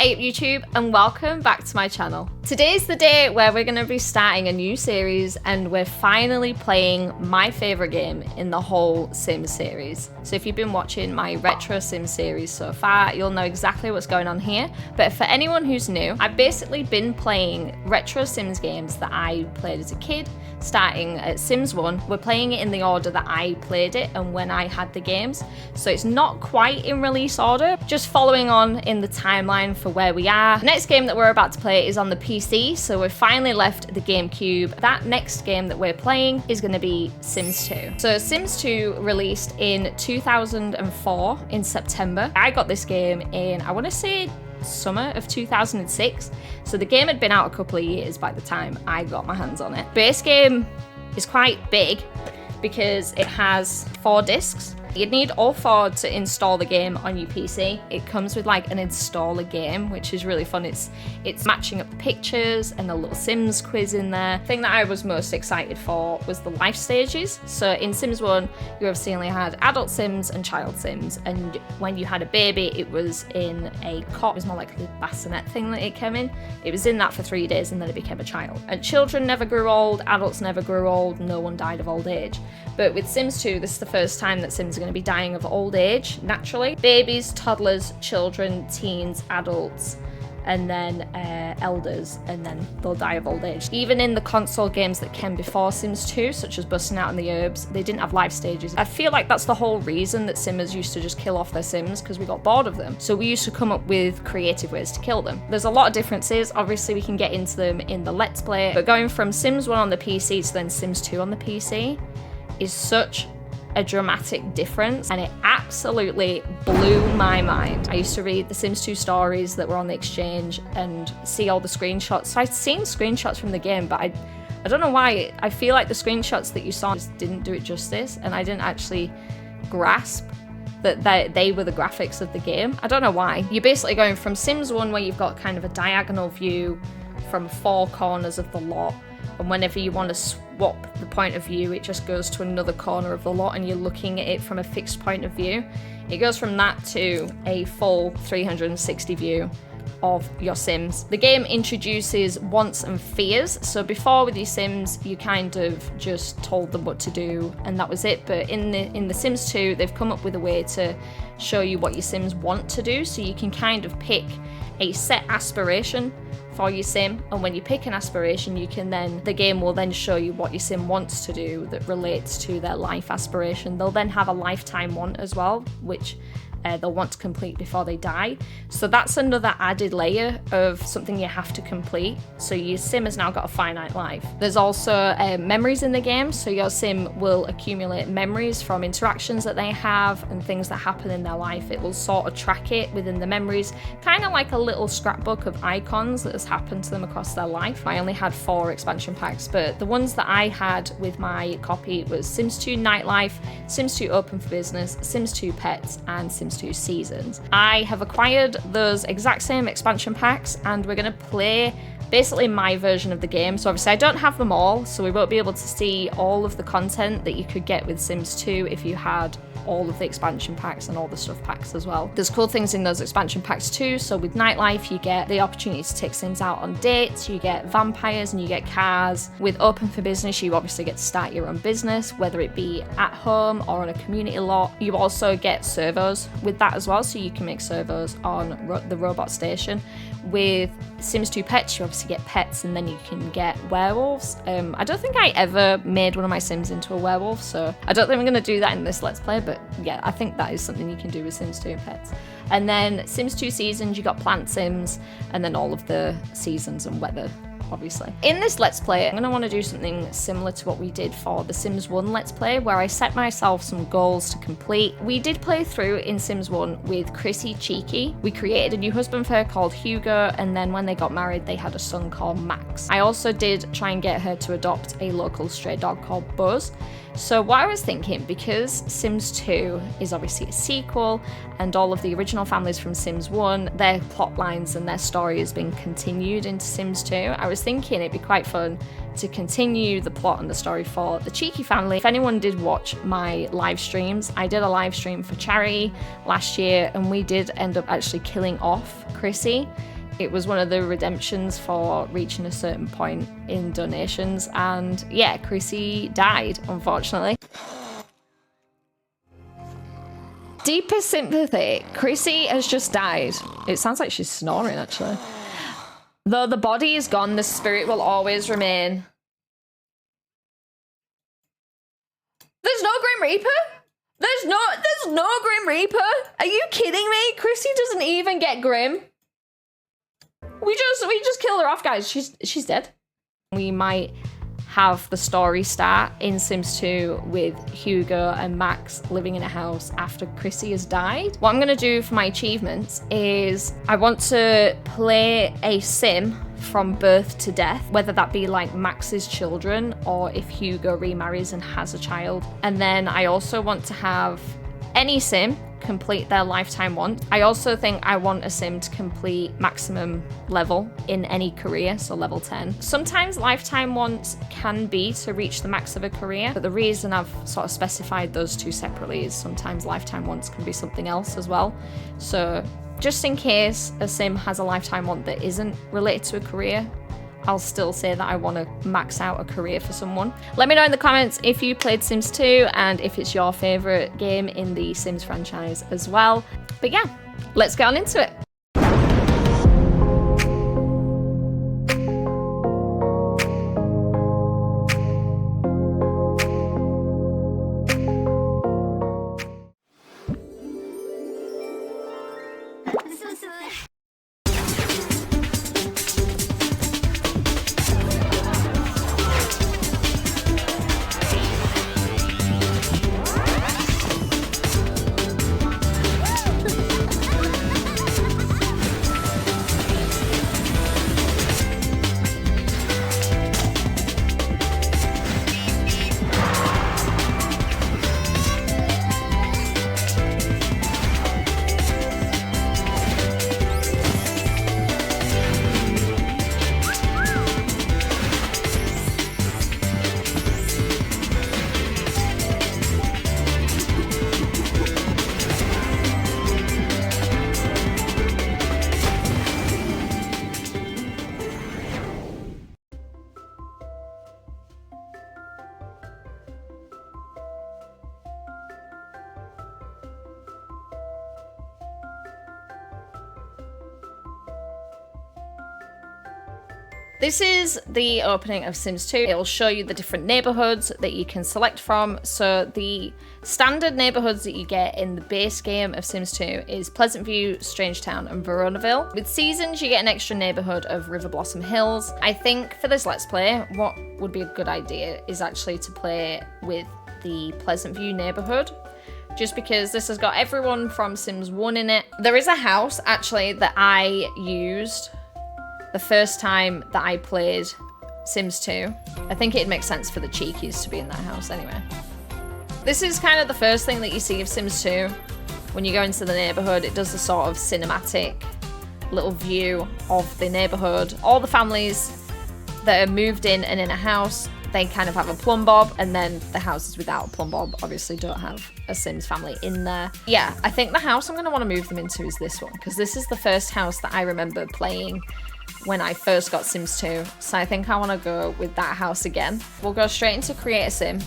Hey YouTube, and welcome back to my channel. Today's the day where we're going to be starting a new series and we're finally playing my favourite game in the whole Sims series. So if you've been watching my retro Sims series so far, you'll know exactly what's going on here. But for anyone who's new, I've basically been playing retro Sims games that I played as a kid, starting at Sims 1. We're playing it in the order that I played it and when I had the games. So it's not quite in release order, just following on in the timeline for where we are. The next game that we're about to play is on the PC, so we've finally left the GameCube. That next game that we're playing is going to be Sims 2. So Sims 2 released in 2004 in September. I got this game in, I want to say, summer of 2006. So the game had been out a couple of years by the time I got my hands on it. Base game is quite big because it has 4 discs. You'd need all 4 to install the game on your PC. It comes with like an installer game, which is really fun. It's matching up the pictures and a little Sims quiz in there. The thing that I was most excited for was the life stages. So in Sims 1, you obviously only had adult Sims and child Sims. And when you had a baby, it was in a cot. It was more like the bassinet thing that it came in. It was in that for 3 days and then it became a child. And children never grew old, adults never grew old, no one died of old age. But with Sims 2, this is the first time that Sims are going to be dying of old age, naturally. Babies, toddlers, children, teens, adults, and then elders, and then they'll die of old age. Even in the console games that came before Sims 2, such as Busting Out in the Herbs, they didn't have life stages. I feel like that's the whole reason that Simmers used to just kill off their Sims, because we got bored of them. So we used to come up with creative ways to kill them. There's a lot of differences. Obviously, we can get into them in the Let's Play, but going from Sims 1 on the PC to then Sims 2 on the PC is such a dramatic difference, and it absolutely blew my mind. I used to read the Sims 2 stories that were on the exchange and see all the screenshots. So I'd seen screenshots from the game, but I don't know why. I feel like the screenshots that you saw just didn't do it justice, and I didn't actually grasp that they were the graphics of the game. I don't know why. You're basically going from Sims 1, where you've got kind of a diagonal view from 4 corners of the lot, and whenever you want to swap the point of view, it just goes to another corner of the lot and you're looking at it from a fixed point of view. It goes from that to a full 360 view of your Sims. The game introduces wants and fears. So before with your Sims, you kind of just told them what to do and that was it. But in the Sims 2, they've come up with a way to show you what your Sims want to do. So you can kind of pick a set aspiration for your Sim, and when you pick an aspiration, the game will then show you what your Sim wants to do that relates to their life aspiration. They'll then have a lifetime want as well, which they'll want to complete before they die. So that's another added layer of something you have to complete. So your Sim has now got a finite life. There's also memories in the game, so your Sim will accumulate memories from interactions that they have and things that happen in their life. It will sort of track it within the memories, kind of like a little scrapbook of icons that has happened to them across their life. I only had 4 expansion packs, but the ones that I had with my copy was Sims 2 Nightlife, Sims 2 Open for Business, Sims 2 Pets, and Sims 2 Seasons. I have acquired those exact same expansion packs and we're going to play basically my version of the game. So obviously I don't have them all, so we won't be able to see all of the content that you could get with Sims 2 if you had all of the expansion packs and all the stuff packs as well. There's cool things in those expansion packs too. So with Nightlife, you get the opportunity to take Sims out on dates, you get vampires and you get cars. With Open for Business, you obviously get to start your own business, whether it be at home or on a community lot. You also get servos with that as well, so you can make servos on the robot station. With Sims 2 Pets, you obviously get pets and then you can get werewolves. I don't think I ever made one of my Sims into a werewolf, so I don't think I'm going to do that in this Let's Play, but yeah, I think that is something you can do with Sims 2 Pets. And then Sims 2 Seasons, you got plant Sims, and then all of the seasons and weather, obviously. In this Let's Play, I'm going to want to do something similar to what we did for the Sims 1 Let's Play, where I set myself some goals to complete. We did play through in Sims 1 with Chrissy Cheeky. We created a new husband for her called Hugo, and then when they got married, they had a son called Max. I also did try and get her to adopt a local stray dog called Buzz. So what I was thinking, because Sims 2 is obviously a sequel and all of the original families from Sims 1, their plot lines and their story has been continued into Sims 2, I was thinking it'd be quite fun to continue the plot and the story for the Cheeky family. If anyone did watch my live streams, I did a live stream for charity last year and we did end up actually killing off Chrissy It was one of the redemptions for reaching a certain point in donations. And yeah, Chrissy died, unfortunately. Deepest sympathy. Chrissy has just died. It sounds like she's snoring, actually. Though the body is gone, the spirit will always remain. There's no Grim Reaper? There's no Grim Reaper? Are you kidding me? Chrissy doesn't even get Grim. We just killed her off, guys. She's dead. We might have the story start in Sims 2 with Hugo and Max living in a house after Chrissy has died. What I'm gonna do for my achievements is I want to play a sim from birth to death, whether that be like Max's children or if Hugo remarries and has a child. And then I also want to have any sim complete their lifetime once. I also think I want a sim to complete maximum level in any career, so level 10. Sometimes lifetime wants can be to reach the max of a career, but the reason I've sort of specified those two separately is sometimes lifetime wants can be something else as well. So just in case a sim has a lifetime want that isn't related to a career, I'll still say that I want to max out a career for someone. Let me know in the comments if you played Sims 2 and if it's your favorite game in the Sims franchise as well. But yeah, let's get on into it. This is the opening of Sims 2. It will show you the different neighborhoods that you can select from. So the standard neighborhoods that you get in the base game of Sims 2 is Pleasant View, Strangetown, and Veronaville. With seasons, you get an extra neighborhood of River Blossom Hills. I think for this Let's Play, what would be a good idea is actually to play with the Pleasant View neighborhood, just because this has got everyone from Sims 1 in it. There is a house, actually, that I used the first time that I played Sims 2. I think it'd make sense for the cheekies to be in that house anyway. This is kind of the first thing that you see of Sims 2. When you go into the neighborhood, it does the sort of cinematic little view of the neighborhood. All the families that are moved in and in a house, they kind of have a plumb bob, and then the houses without a plumb bob obviously don't have a Sims family in there. Yeah, I think the house I'm going to want to move them into is this one, because this is the first house that I remember playing when I first got Sims 2, so I think I want to go with that house again. We'll go straight into create a sim,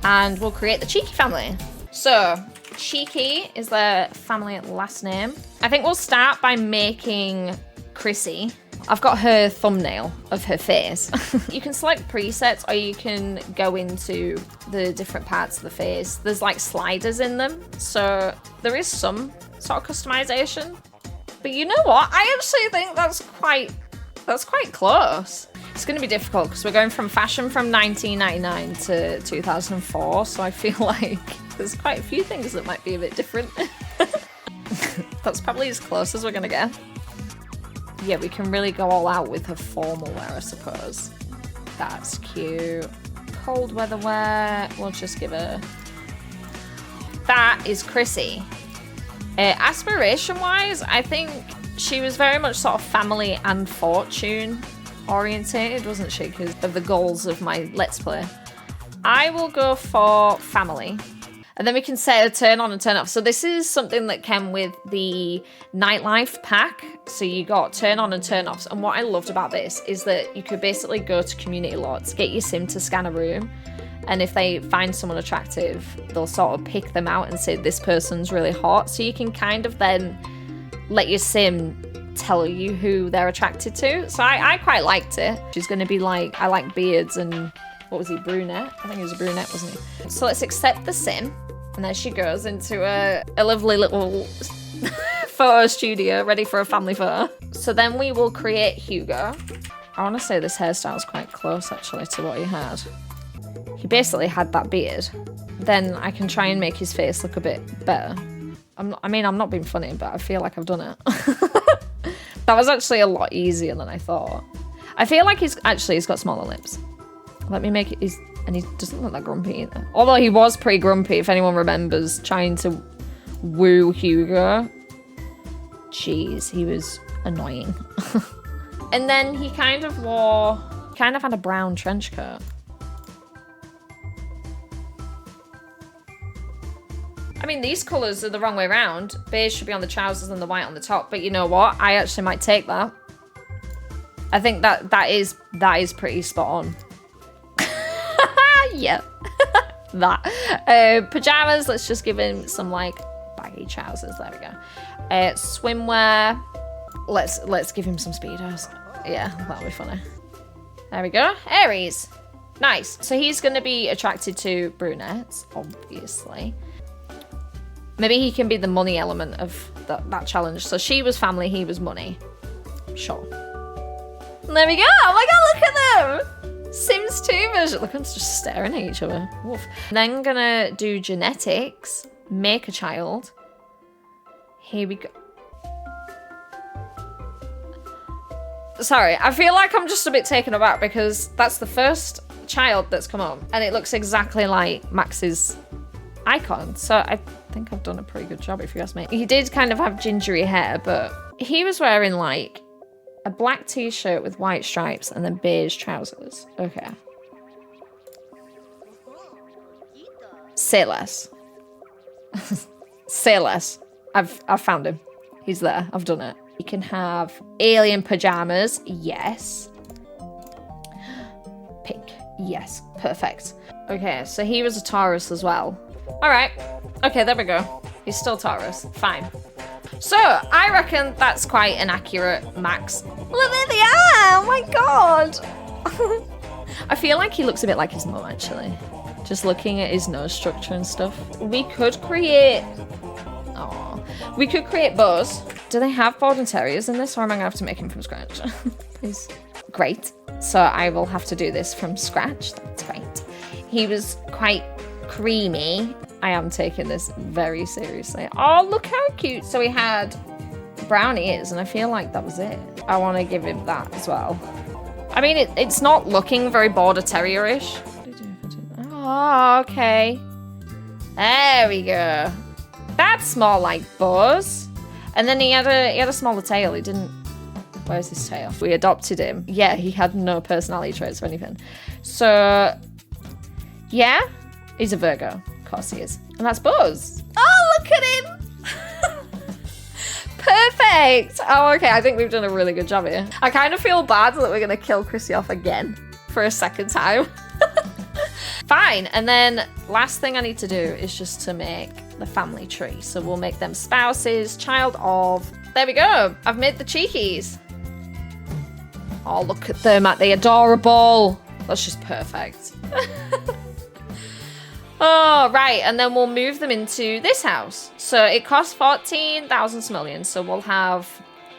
and we'll create the Cheeky family. So, Cheeky is their family last name. I think we'll start by making Chrissy. I've got her thumbnail of her face. You can select presets, or you can go into the different parts of the face. There's like sliders in them, so there is some sort of customization. But you know what? I actually think that's quite close. It's going to be difficult because we're going from fashion from 1999 to 2004, so I feel like there's quite a few things that might be a bit different. That's probably as close as we're going to get. Yeah, we can really go all out with her formal wear, I suppose. That's cute. Cold weather wear, we'll just give her... That is Chrissy. Aspiration-wise, I think she was very much sort of family and fortune orientated, wasn't she? Because of the goals of my Let's Play. I will go for family. And then we can set a turn on and turn off. So this is something that came with the Nightlife pack. So you got turn on and turn offs. And what I loved about this is that you could basically go to community lots, get your sim to scan a room. And if they find someone attractive, they'll sort of pick them out and say, this person's really hot. So you can kind of then let your sim tell you who they're attracted to. So I quite liked it. She's going to be like, I like beards and... What was he, brunette? I think he was a brunette, wasn't he? So let's accept the sim. And there she goes into a lovely little photo studio ready for a family photo. So then we will create Hugo. I want to say this hairstyle is quite close actually to what he had. He basically had that beard. Then I can try and make his face look a bit better. I'm not being funny, but I feel like I've done it. That was actually a lot easier than I thought. I feel like he's got smaller lips. Let me make it, and he doesn't look that grumpy either. Although he was pretty grumpy, if anyone remembers, trying to woo Hugo. Jeez, he was annoying. And then he kind of had a brown trench coat. I mean, these colours are the wrong way around. Beige should be on the trousers and the white on the top, but you know what? I actually might take that. I think that is pretty spot on. Yeah, that. Pajamas, let's just give him some like baggy trousers. There we go. Swimwear, let's give him some Speedos. Yeah, that'll be funny. There we go. Aries, nice. So he's gonna be attracted to brunettes, obviously. Maybe he can be the money element of that challenge. So she was family, he was money. Sure. There we go. Oh my god, look at them. Sims 2 version. Look, I'm just staring at each other. Woof. Then gonna do genetics. Make a child. Here we go. Sorry, I feel like I'm just a bit taken aback because that's the first child that's come up and it looks exactly like Max's icon. So I think I've done a pretty good job if you ask me. He did kind of have gingery hair, but he was wearing like a black t-shirt with white stripes and then beige trousers. Okay. Say less. Say less. I've found him. He's there. I've done it. You can have alien pajamas. Yes. Pink. Yes. Perfect. Okay, so he was a Taurus as well. All right. Okay, there we go. He's still Taurus. Fine. So, I reckon that's quite an accurate Max. Look, there they are! Oh my god! I feel like he looks a bit like his mum, actually. Just looking at his nose structure and stuff. We could create... Oh, we could create bows. Do they have Border Terriers in this, or am I going to have to make him from scratch? Please. Great. So, I will have to do this from scratch. That's great. He was quite creamy. I am taking this very seriously. Oh, look how cute. So we had brown ears, and I feel like that was it. I want to give him that as well. I mean, it's not looking very Border Terrier-ish. Oh, okay. There we go. That's more like Buzz. And then he had a smaller tail. He didn't... Where's his tail? We adopted him. Yeah, he had no personality traits or anything. So, yeah, he's a Virgo. Of course he is. And that's Buzz. Oh, look at him. Perfect. Oh, okay. I think we've done a really good job here. I kind of feel bad that we're going to kill Chrissy off again for a second time. Fine. And then last thing I need to do is just to make the family tree. So we'll make them spouses, child of. There we go. I've made the cheekies. Oh, look at them. Aren't they adorable? That's just perfect. Oh, right. And then we'll move them into this house. So it costs 14,000 simoleons. So we'll have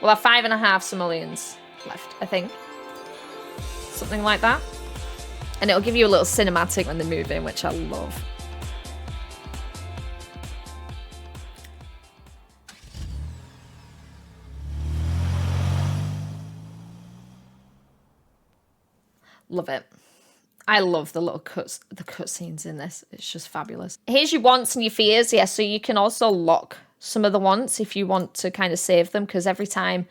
5.5 simoleons left, I think. Something like that. And it'll give you a little cinematic when they move in, which I love. Love it. I love the little cutscenes in this. It's just fabulous. Here's your wants and your fears. Yeah, so you can also lock some of the wants if you want to kind of save them, because every time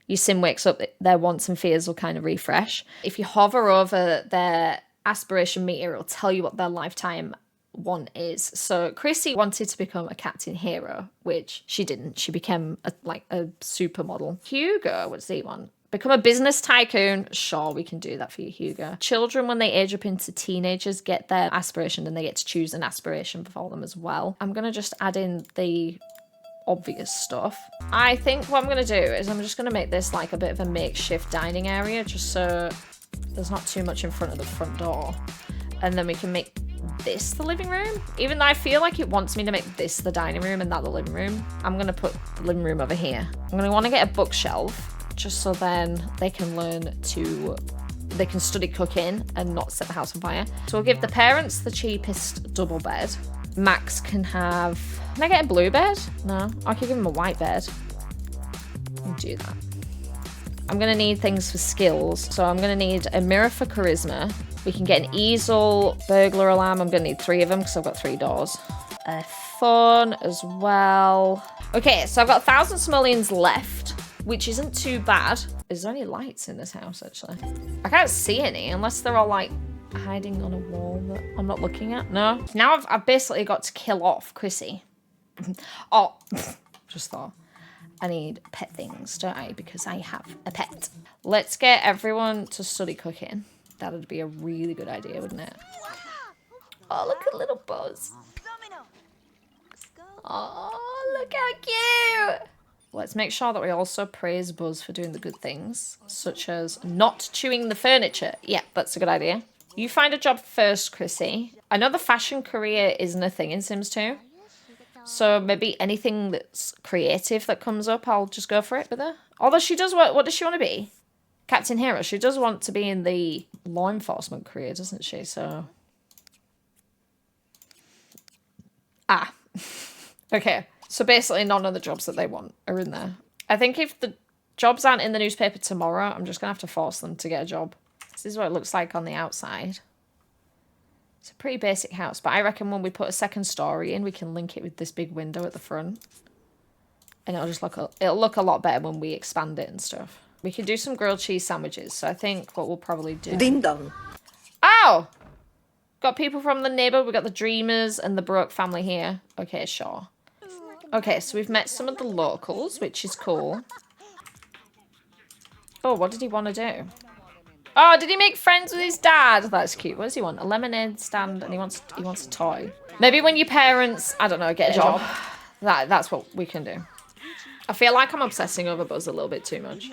your sim wakes up, their wants and fears will kind of refresh. If you hover over their aspiration meter, it'll tell you what their lifetime want is. So Chrissy wanted to become a captain hero, which she didn't. She became a supermodel. Hugo, what's he want? Become a business tycoon. Sure, we can do that for you, Hugo. Children, when they age up into teenagers, get their aspiration and they get to choose an aspiration for them as well. I'm going to just add in the obvious stuff. I think what I'm going to do is I'm just going to make this like a bit of a makeshift dining area just so there's not too much in front of the front door. And then we can make this the living room. Even though I feel like it wants me to make this the dining room and that the living room, I'm going to put the living room over here. I'm going to want to get a bookshelf just so then they can they can study cooking and not set the house on fire. So we'll give the parents the cheapest double bed. Max can have... Can I get a blue bed? No. I could give him a white bed. I'll do that. I'm going to need things for skills. So I'm going to need a mirror for charisma. We can get an easel, burglar alarm. I'm going to need 3 of them because I've got 3 doors. Fun as well. Okay, so I've got 1,000 simoleons left, which isn't too bad. Is there any lights in this house, actually? I can't see any unless they're all like hiding on a wall that I'm not looking at. No. Now I've basically got to kill off Chrissy. Oh, just thought. I need pet things, don't I? Because I have a pet. Let's get everyone to study cooking. That would be a really good idea, wouldn't it? Oh, look at little Buzz. Oh, look how cute. Let's make sure that we also praise Buzz for doing the good things, such as not chewing the furniture. Yeah, that's a good idea. You find a job first, Chrissy. I know the fashion career isn't a thing in Sims 2. So maybe anything that's creative that comes up, I'll just go for it with her. Although she does what does she want to be? Captain Hero. She does want to be in the law enforcement career, doesn't she? So... Ah. Okay. So basically none of the jobs that they want are in there. I think if the jobs aren't in the newspaper tomorrow, I'm just going to have to force them to get a job. This is what it looks like on the outside. It's a pretty basic house, but I reckon when we put a second story in, we can link it with this big window at the front. And it'll just look a lot better when we expand it and stuff. We can do some grilled cheese sandwiches, so I think what we'll probably do... Ding dong. Oh! Got people from the neighbourhood. We've got the Dreamers and the Broke family here. Okay, sure. Okay, so we've met some of the locals, which is cool. Oh, what did he want to do? Oh, did he make friends with his dad? That's cute. What does he want? A lemonade stand, and he wants a toy. Maybe when your parents, I don't know, get a job. That's what we can do. I feel like I'm obsessing over Buzz a little bit too much.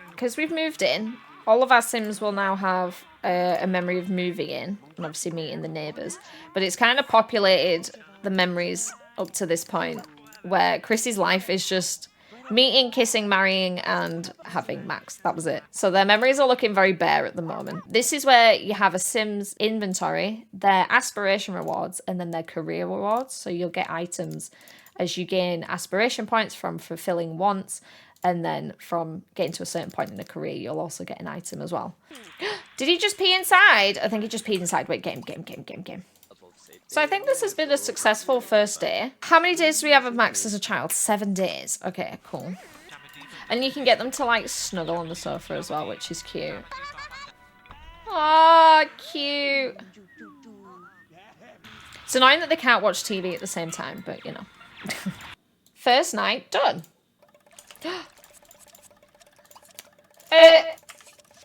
Because we've moved in, all of our Sims will now have a memory of moving in, and obviously meeting the neighbours. But it's kind of populated the memories up to this point, where Chrissy's life is just... meeting, kissing, marrying, and having Max. That was it. So their memories are looking very bare at the moment. This is where you have a Sims inventory, their aspiration rewards, and then their career rewards. So you'll get items as you gain aspiration points from fulfilling wants, and then from getting to a certain point in a career, you'll also get an item as well. Did he just pee inside? I think he just peed inside. Wait, game. So I think this has been a successful first day. How many days do we have of Max as a child? 7 days. Okay, cool. And you can get them to like snuggle on the sofa as well, which is cute. Oh, cute. It's annoying that they can't watch TV at the same time, but you know. First night, done.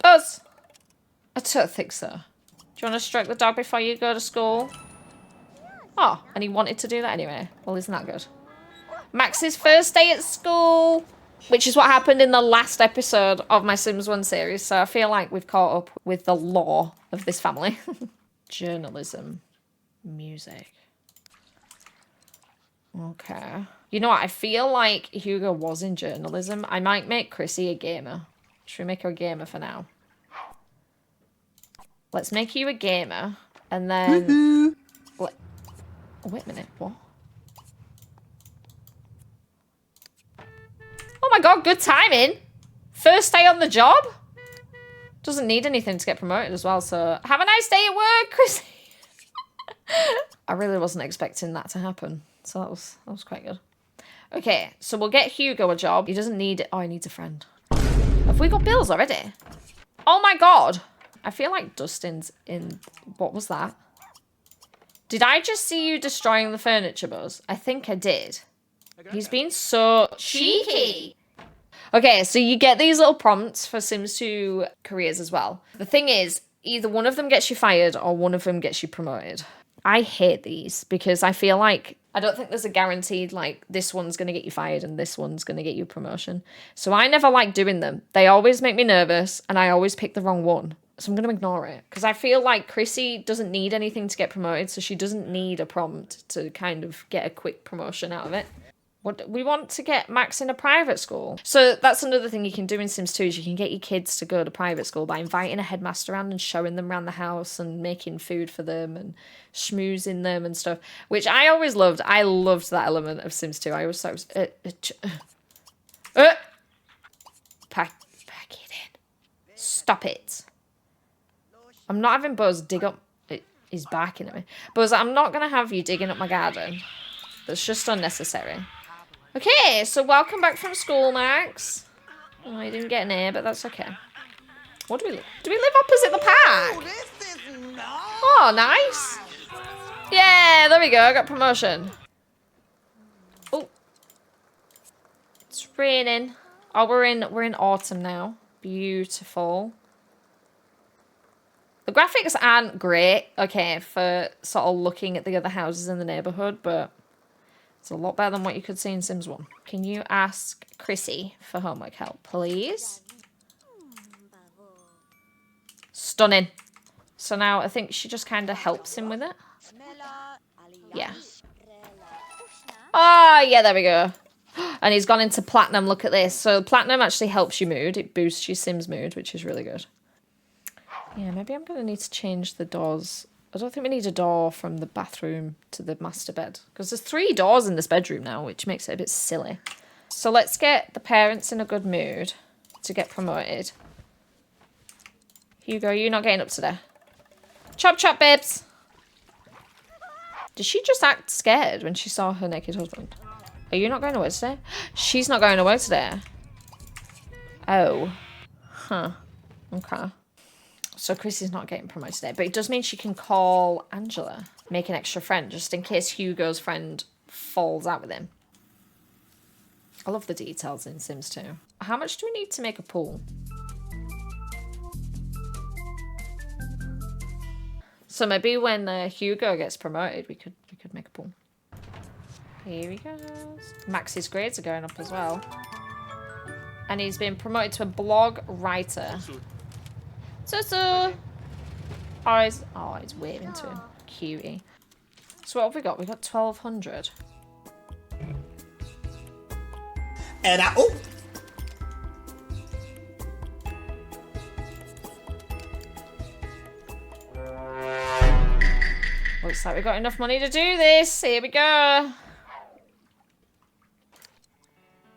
Buzz. I don't think so. Do you want to stroke the dog before you go to school? Oh, and he wanted to do that anyway. Well, isn't that good? Max's first day at school, which is what happened in the last episode of my Sims 1 series. So I feel like we've caught up with the lore of this family. Journalism. Music. Okay. You know what? I feel like Hugo was in journalism. I might make Chrissy a gamer. Should we make her a gamer for now? Let's make you a gamer. And then... Oh, wait a minute, what? Oh my god, good timing! First day on the job? Doesn't need anything to get promoted as well, so... Have a nice day at work, Chrissy! I really wasn't expecting that to happen, so that was quite good. Okay, so we'll get Hugo a job. He doesn't need it. Oh, he needs a friend. Have we got bills already? Oh my god! I feel like Dustin's in... What was that? Did I just see you destroying the furniture, Buzz? I think I did. He's been so cheeky. Okay, so you get these little prompts for Sims 2 careers as well. The thing is, either one of them gets you fired or one of them gets you promoted. I hate these because I feel like I don't think there's a guaranteed like this one's going to get you fired and this one's going to get you a promotion. So I never like doing them. They always make me nervous and I always pick the wrong one. So I'm going to ignore it because I feel like Chrissy doesn't need anything to get promoted, so she doesn't need a prompt to kind of get a quick promotion out of it. What we want to get Max in a private school. So that's another thing you can do in Sims 2 is you can get your kids to go to private school by inviting a headmaster around and showing them around the house and making food for them and schmoozing them and stuff, which I always loved. I loved that element of Sims 2. I always thought it was... Pack it in. Stop it. I'm not having Buzz dig up... He's barking at me. Buzz, I'm not going to have you digging up my garden. That's just unnecessary. Okay, so welcome back from school, Max. Oh, I didn't get an A, but that's okay. What do we live? Do we live opposite the park? Oh, nice. Yeah, there we go. I got promotion. Oh, it's raining. Oh, we're in autumn now. Beautiful. The graphics aren't great, okay, for sort of looking at the other houses in the neighborhood, but it's a lot better than what you could see in Sims 1. Can you ask Chrissy for homework help, please? Stunning. So now I think she just kind of helps him with it. Yeah. Oh, yeah, there we go. And he's gone into platinum. Look at this. So platinum actually helps your mood. It boosts your Sims mood, which is really good. Yeah, maybe I'm going to need to change the doors. I don't think we need a door from the bathroom to the master bed. Because there's 3 doors in this bedroom now, which makes it a bit silly. So let's get the parents in a good mood to get promoted. Hugo, you're not getting up today. Chop chop, babes. Did she just act scared when she saw her naked husband? Are you not going away today? She's not going away today. Oh. Huh. Okay. So Chrissy's not getting promoted today, but it does mean she can call Angela, make an extra friend, just in case Hugo's friend falls out with him. I love the details in Sims 2. How much do we need to make a pool? So maybe when Hugo gets promoted, we could make a pool. Here he goes. Max's grades are going up as well, and he's been promoted to a blog writer. So. Oh, he's waving to him. Cutie. So what have we got? We got 1,200. And Looks like we got enough money to do this. Here we go. And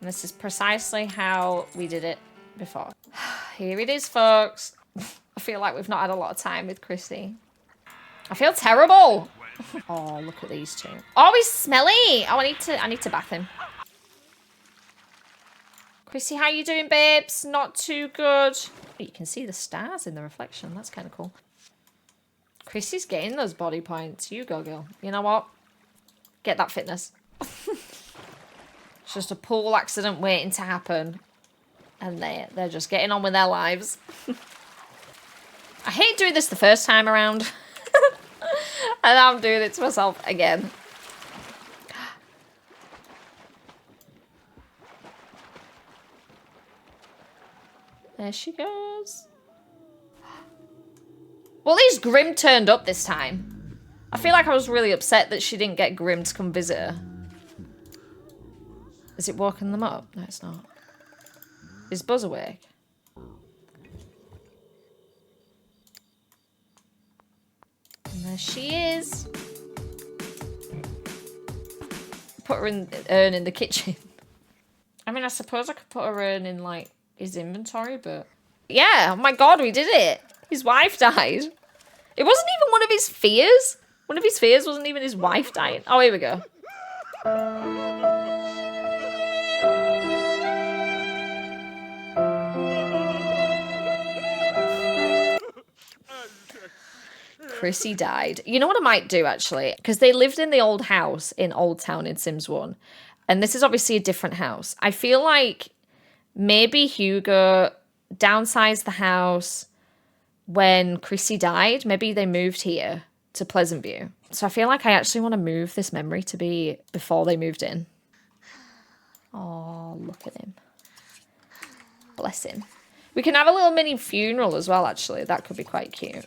this is precisely how we did it before. Here it is, folks. I feel like we've not had a lot of time with Chrissy. I feel terrible. Oh, look at these two. Oh, he's smelly. Oh, I need to bath him. Chrissy, how you doing, babes? Not too good. You can see the stars in the reflection. That's kind of cool. Chrissy's getting those body points. You go, girl. You know what? Get that fitness. It's just a pool accident waiting to happen. And they're just getting on with their lives. I hate doing this the first time around. And I'm doing it to myself again. There she goes. Well, at least Grim turned up this time. I feel like I was really upset that she didn't get Grim to come visit her. Is it woken them up? No, it's not. Is Buzz awake? And there she is. Put her in urn in the kitchen. I mean, I suppose I could put her urn in, like, his inventory, but... Yeah, oh my god, we did it! His wife died. It wasn't even one of his fears. One of his fears wasn't even his wife dying. Oh, here we go. Chrissy died. You know what I might do, actually? Because they lived in the old house in Old Town in Sims 1. And this is obviously a different house. I feel like maybe Hugo downsized the house when Chrissy died. Maybe they moved here to Pleasant View. So I feel like I actually want to move this memory to be before they moved in. Oh, look at him. Bless him. We can have a little mini funeral as well, actually. That could be quite cute.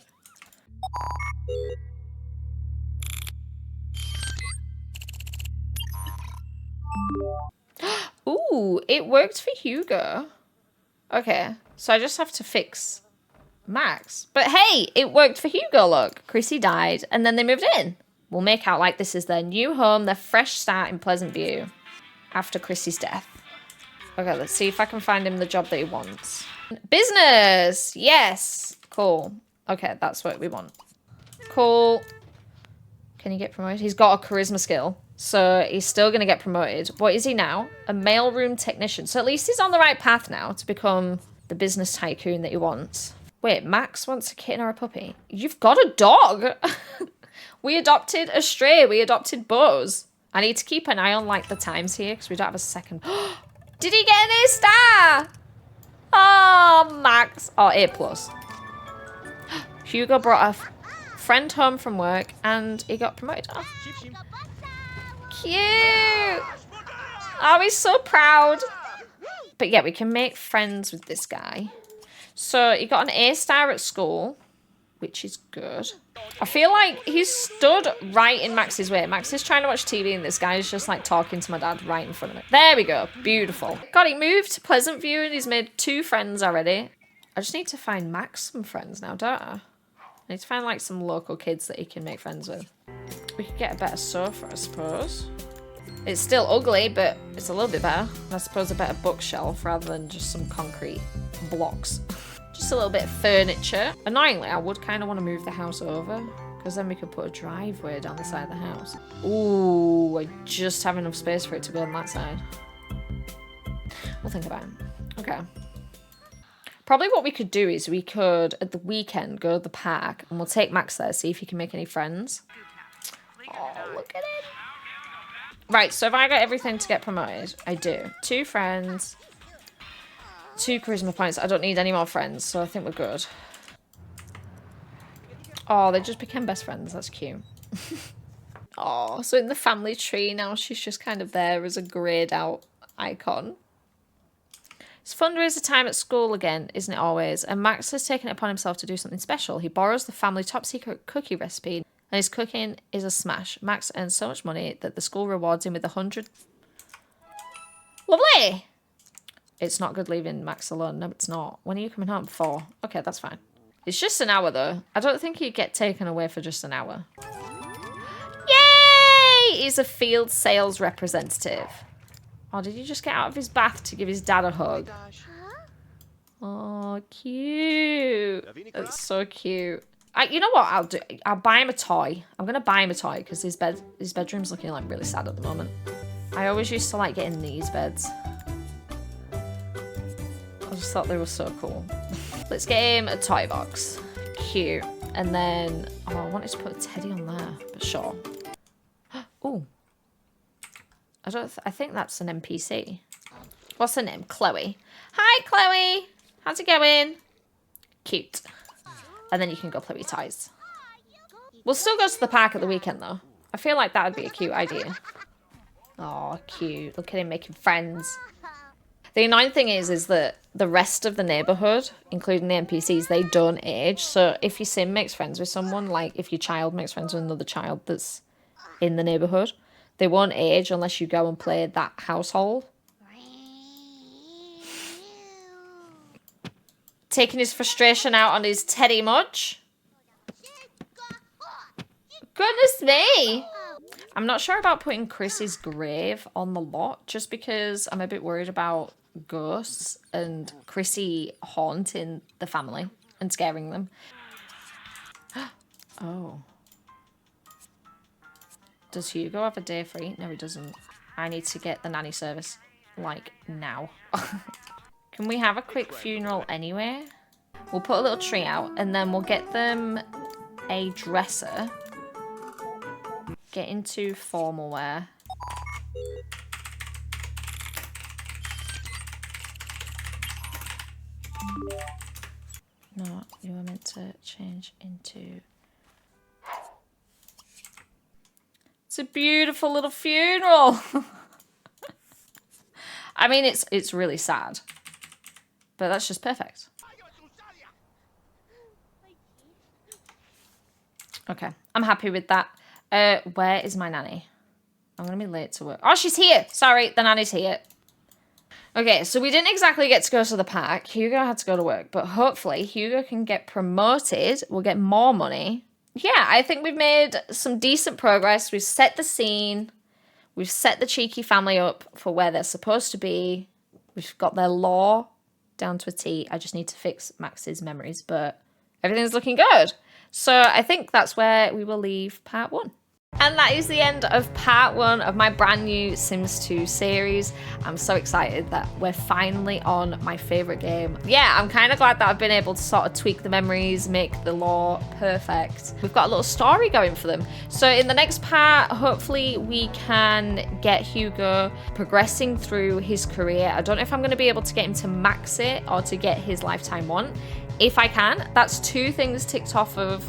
Ooh, it worked for Hugo. Okay, so I just have to fix Max. But hey, it worked for Hugo, look. Chrissy died, and then they moved in. We'll make out like this is their new home, their fresh start in Pleasant View after Chrissy's death. Okay, let's see if I can find him the job that he wants. Business! Yes! Cool. Okay, that's what we want. Cool. Can he get promoted? He's got a charisma skill, so he's still going to get promoted. What is he now? A mailroom technician. So at least he's on the right path now to become the business tycoon that he wants. Wait, Max wants a kitten or a puppy? You've got a dog! We adopted a stray. We adopted Buzz. I need to keep an eye on, like, the times here, because we don't have a second. Did he get an A star? Oh, Max. Oh, A+. Hugo brought a friend home from work, and he got promoted. Oh. Cute. Oh, he's so proud. But yeah, we can make friends with this guy. So he got an A star at school, which is good. I feel like he's stood right in Max's way. Max is trying to watch TV and this guy is just like talking to my dad right in front of him. There we go. Beautiful. God, he moved to Pleasant View and he's made 2 friends already. I just need to find Max some friends now, don't I? I need to find like some local kids that he can make friends with. We could get a better sofa, I suppose. It's still ugly, but it's a little bit better. And I suppose a better bookshelf rather than just some concrete blocks. Just a little bit of furniture. Annoyingly, I would kind of want to move the house over because then we could put a driveway down the side of the house. Ooh, I just have enough space for it to go on that side. We'll think about it. Okay. Probably what we could do is we could, at the weekend, go to the park and we'll take Max there, see if he can make any friends. Oh, look at him. Right, so if I got everything to get promoted, I do. 2 friends. 2 charisma points. I don't need any more friends, so I think we're good. Oh, they just became best friends. That's cute. Oh, so in the family tree now, she's just kind of there as a grayed out icon. It's fundraiser time at school again, isn't it always? And Max has taken it upon himself to do something special. He borrows the family top secret cookie recipe, and his cooking is a smash. Max earns so much money that the school rewards him with 100. Lovely! It's not good leaving Max alone. No, it's not. When are you coming home? 4. Okay, that's fine. It's just an hour, though. I don't think he'd get taken away for just an hour. Yay! He's a field sales representative. Oh, did he just get out of his bath to give his dad a hug? Oh, cute. That's so cute. You know what I'll do? I'll buy him a toy. I'm going to buy him a toy because his bedroom's looking like really sad at the moment. I always used to like getting these beds. I just thought they were so cool. Let's get him a toy box. Cute. And then, oh, I wanted to put a teddy on there, but sure. Oh. I think that's an NPC. What's her name? Chloe. Hi, Chloe. How's it going? Cute. And then you can go play with toys. We'll still go to the park at the weekend, though. I feel like that would be a cute idea. Oh, cute. Look at him making friends. The annoying thing is that the rest of the neighborhood, including the NPCs, they don't age. So if your sim makes friends with someone, like if your child makes friends with another child that's in the neighborhood, they won't age unless you go and play that household. Taking his frustration out on his teddy much? Goodness me! I'm not sure about putting Chrissy's grave on the lot, just because I'm a bit worried about ghosts and Chrissy haunting the family and scaring them. Oh. Does Hugo have a day free? No, he doesn't. I need to get the nanny service, like, now. Can we have a quick funeral anyway? We'll put a little tree out and then we'll get them a dresser. Get into formal wear. No, you were meant to change into... It's a beautiful little funeral. I mean, it's really sad, but that's just perfect. Okay, I'm happy with that. Where is my nanny? I'm gonna be late to work. Oh, she's here. Sorry, the nanny's here. Okay, so we didn't exactly get to go to the park. Hugo had to go to work, but hopefully Hugo can get promoted. We'll get more money. Yeah, I think we've made some decent progress. We've set the scene. We've set the cheeky family up for where they're supposed to be. We've got their law down to a T. I just need to fix Max's memories, but everything's looking good. So I think that's where we will leave part 1. And that is the end of part 1 of my brand new Sims 2 series. I'm so excited that we're finally on my favorite game. Yeah, I'm kind of glad that I've been able to sort of tweak the memories, make the lore perfect. We've got a little story going for them. So in the next part, hopefully we can get Hugo progressing through his career. I don't know if I'm going to be able to get him to max it or to get his lifetime want. If I can, that's 2 things ticked off of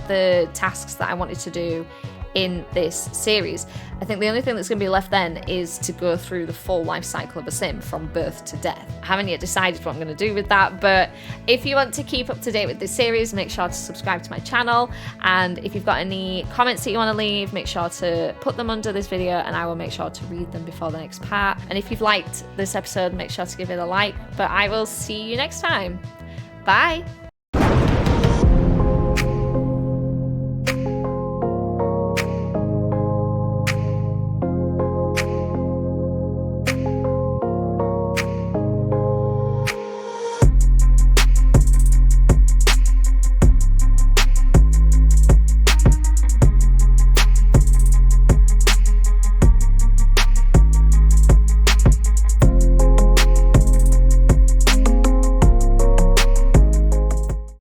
the tasks that I wanted to do in this series. I think the only thing that's going to be left then is to go through the full life cycle of a sim from birth to death. I haven't yet decided what I'm going to do with that, but if you want to keep up to date with this series, make sure to subscribe to my channel, and if you've got any comments that you want to leave, make sure to put them under this video and I will make sure to read them before the next part. And if you've liked this episode, make sure to give it a like, but I will see you next time. Bye!